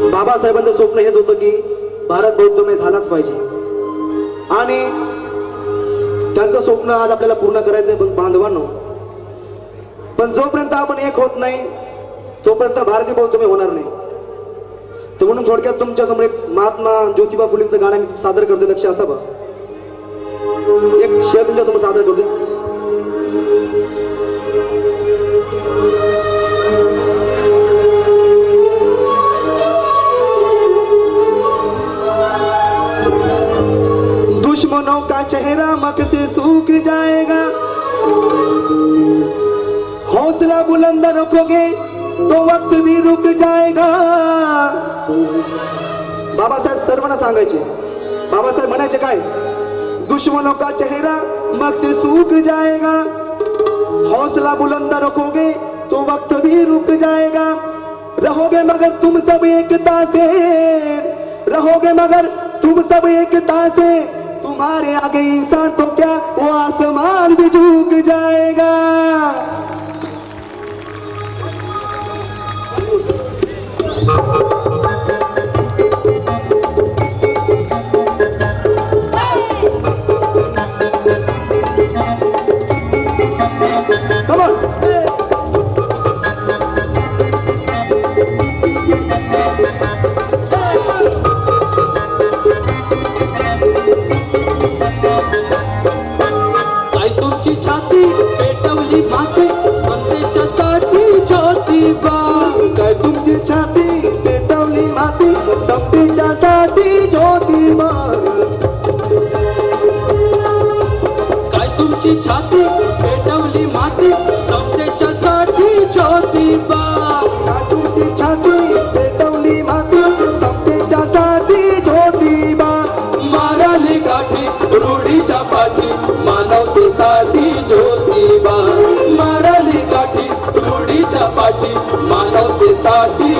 बाबासाहेबांचं स्वप्न हेच होतं की भारत बौद्धमय झालाच पाहिजे आणि त्यांचं स्वप्न आज आपल्याला पूर्ण करायचंय बांधवांनो. पण जोपर्यंत आपण एक होत नाही तोपर्यंत भारतीय बौद्धमय होणार नाही. तर म्हणून थोडक्यात तुमच्या समोर एक महात्मा ज्योतिबा फुलेंचं गाणं मी सादर करतो, लक्ष असावं. एक शेर तुमच्या समोर सादर करतो. दुश्मनों का चेहरा मक से सूख जाएगा, हौसला बुलंद रखोगे तो वक्त भी रुक जाएगा. बाबासाहेब सर्वांना सांगायचे, बाबासाहेब म्हणायचे काय, दुश्मनों का चेहरा मक से सूख जाएगा, हौसला बुलंद रखोगे तो वक्त भी रुक जाएगा. रहोगे मगर तुम सब एकता से, रहोगे मगर तुम सब एकता से, तुम्हारे आगे इंसान तो क्या वो आसमान भी झुक जाएगा. Come on. छाती पेटवली माती समतेच्यासाठी ज्योतिबा. काय तुमची छाती पेटवली माती समतेच्यासाठी ज्योतिबा. काय तुमची छाती पेटवली माती समतेच्यासाठी ज्योतिबा. काय तुमची छाती पेटवली माती समतेच्यासाठी ज्योतिबा. माराली गाठी रूढीच्या पाठी मानवतेसाठी ज्योतिबा. माराली गाठी रूढीच्या पाठी मानवतेसाठी